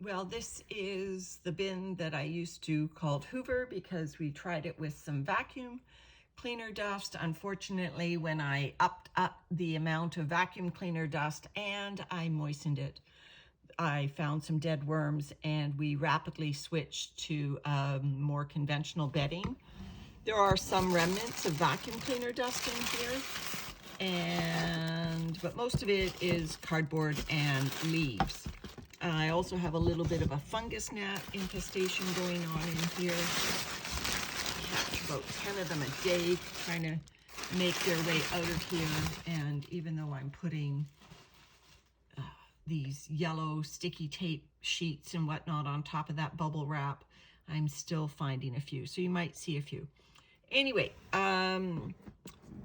Well, this is the bin that I used to called Hoover because we tried it with some vacuum cleaner dust. Unfortunately, when I upped up the amount of vacuum cleaner dust and I moistened it, I found some dead worms, and we rapidly switched to more conventional bedding. There are some remnants of vacuum cleaner dust in here, but most of it is cardboard and leaves. I also have a little bit of a fungus gnat infestation going on in here. I catch about 10 of them a day trying to make their way out of here, and even though I'm putting these yellow sticky tape sheets and whatnot on top of that bubble wrap, I'm still finding a few, so you might see a few. Anyway,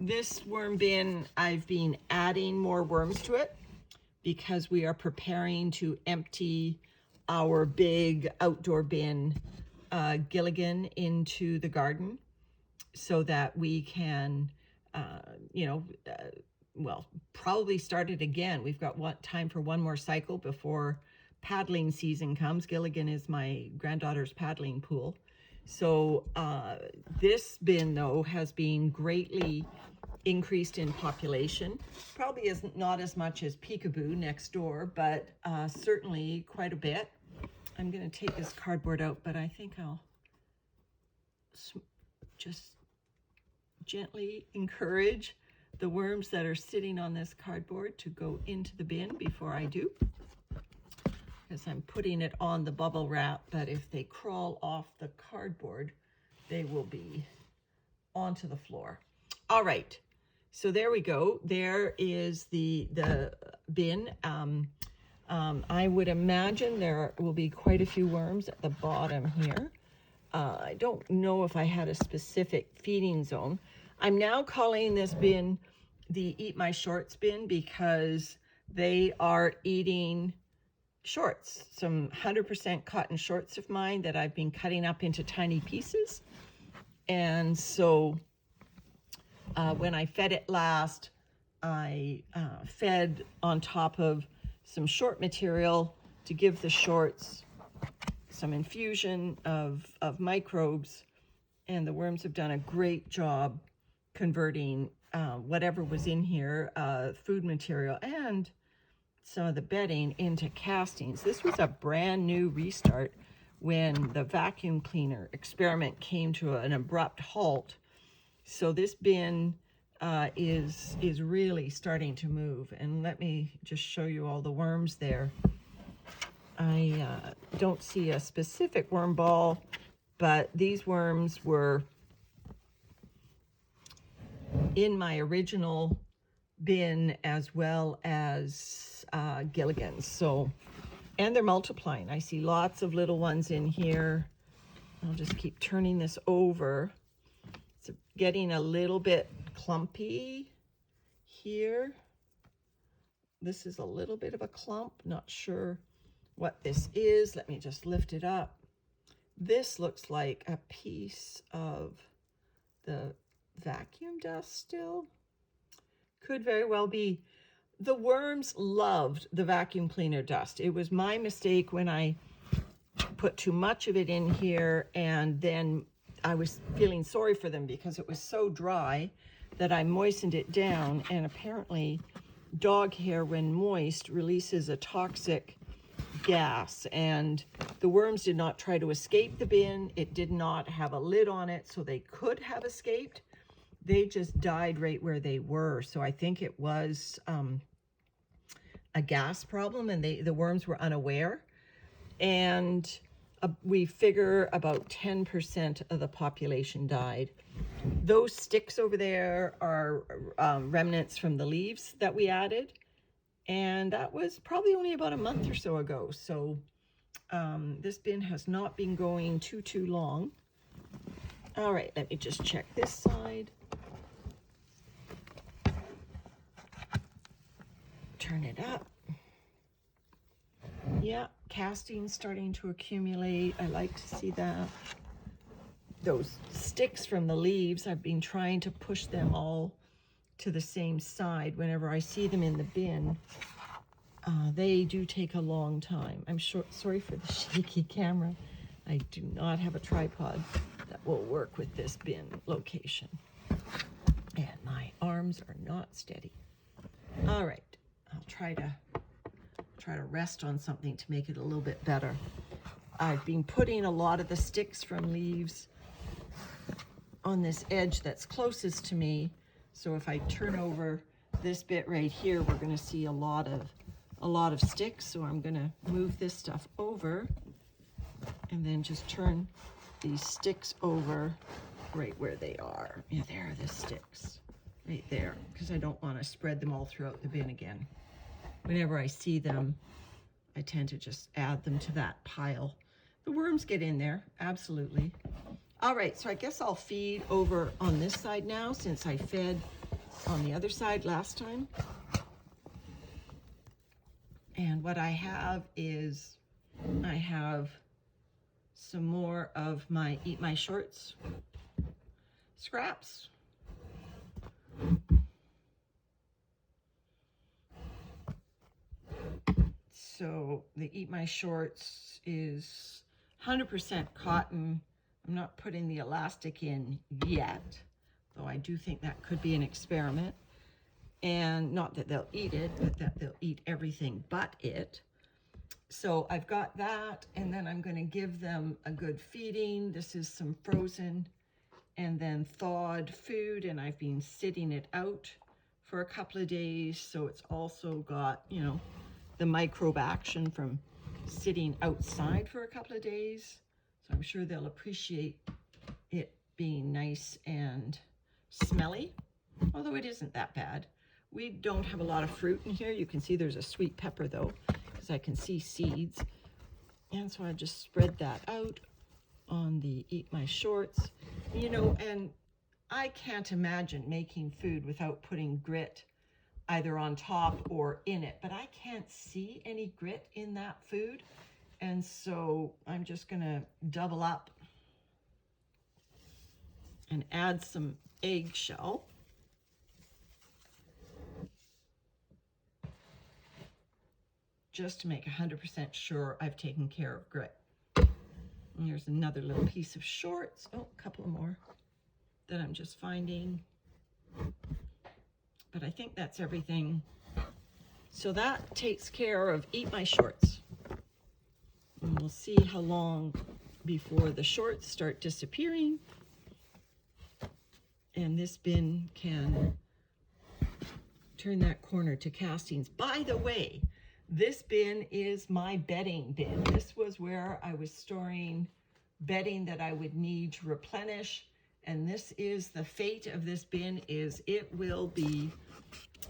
this worm bin, I've been adding more worms to it because we are preparing to empty our big outdoor bin, Gilligan, into the so that we can, well, probably start it again. We've got time for one more cycle before paddling season comes. Gilligan is my granddaughter's paddling pool. So this bin, though, has been greatly increased in population. Probably not as much as Peekaboo next door, but certainly quite a bit. I'm going to take this cardboard out, but I think I'll just gently encourage the worms that are sitting on this cardboard to go into the bin before I do, because I'm putting it on the bubble wrap, but if they crawl off the cardboard, they will be onto the floor. All right, so there we go. There is the bin. I would imagine there will be quite a few worms at the bottom here. I don't know if I had a specific feeding zone. I'm now calling this bin the Eat My Shorts bin because they are eating shorts, some 100% cotton shorts of mine that I've been cutting up into tiny pieces. And so when I fed it last, I fed on top of some short material to give the shorts some infusion of microbes, and the worms have done a great job converting whatever was in here, food material and some of the bedding, into castings. This was a brand new restart when the vacuum cleaner experiment came to an abrupt halt. So this bin is really starting to move. And let me just show you all the worms there. I don't see a specific worm ball, but these worms were in my original bin as well as Gilligan's. So, and they're multiplying. I see lots of little ones in here. I'll just keep turning this over. It's getting a little bit clumpy here. This is a little bit of a clump. Not sure what this is. Let me just lift it up. This looks like a piece of the vacuum dust still. Could very well be. The worms loved the vacuum cleaner dust. It was my mistake when I put too much of it in here, and then I was feeling sorry for them because it was so dry that I moistened it down, and apparently dog hair, when moist, releases a toxic gas, and the worms did not try to escape the bin. It did not have a lid on it, so they could have escaped. They just died right where they were. So I think it was a gas problem, and the worms were unaware. And we figure about 10% of the population died. Those sticks over there are remnants from the leaves that we added. And that was probably only about a month or so ago. So this bin has not been going too long. All right, let me just check this side. Turn it up. Yeah, casting starting to accumulate. I like to see that. Those sticks from the leaves, I've been trying to push them all to the same side whenever I see them in the bin. They do take a long time. I'm sorry for the shaky camera. I do not have a tripod that will work with this bin location. And my arms are not steady. All right, I'll try to rest on something to make it a little bit better. I've been putting a lot of the sticks from leaves on this edge that's closest to me. So if I turn over this bit right here, we're going to see a lot of sticks. So I'm going to move this stuff over and then just turn these sticks over right where they are. Yeah, there are the sticks right there, because I don't want to spread them all throughout the bin again. Whenever I see them, I tend to just add them to that pile. The worms get in there, absolutely. All right, so I guess I'll feed over on this side now, since I fed on the other side last time. And what I have is, I have some more of my Eat My Shorts scraps. So the Eat My Shorts is 100% cotton. I'm not putting the elastic in yet, though I do think that could be an experiment. And not that they'll eat it, but that they'll eat everything but it. So I've got that, and then I'm going to give them a good feeding. This is some frozen and then thawed food, and I've been sitting it out for a couple of days, so it's also got, you know, the microbe action from sitting outside for a couple of days. So I'm sure they'll appreciate it being nice and smelly, although it isn't that bad. We don't have a lot of fruit in here. You can see there's a sweet pepper though, because I can see seeds. And so I just spread that out on the Eat My Shorts. You know, and I can't imagine making food without putting grit either on top or in it, but I can't see any grit in that food. And so I'm just gonna double up and add some eggshell. Just to make 100% sure I've taken care of grit. And here's another little piece of shorts. Oh, a couple more that I'm just finding. But I think that's everything. So that takes care of Eat My Shorts. And we'll see how long before the shorts start disappearing. And this bin can turn that corner to castings. By the way, this bin is my bedding bin. This was where I was storing bedding that I would need to replenish. And this is the fate of this bin, is it will be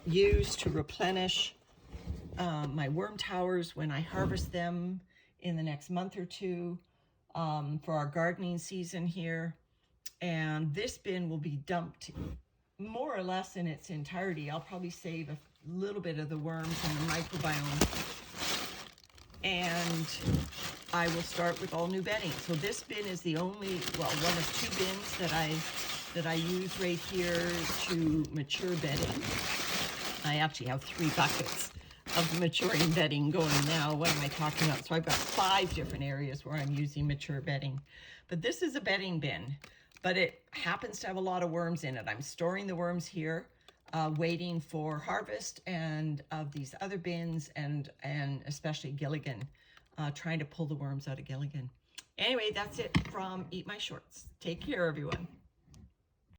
used to replenish my worm towers when I harvest them in the next month or two for our gardening season here. And this bin will be dumped more or less in its entirety. I'll probably save a little bit of the worms and the microbiome. And I will start with all new bedding. So this bin is the only, well, one of two bins that I use right here to mature bedding. I actually have 3 buckets of maturing bedding going now. What am I talking about? So I've got 5 different areas where I'm using mature bedding. But this is a bedding bin, but it happens to have a lot of worms in it. I'm storing the worms here, waiting for harvest and of these other bins, and especially Gilligan, trying to pull the worms out of Gilligan. Anyway, that's it from Eat My Shorts. Take care, everyone.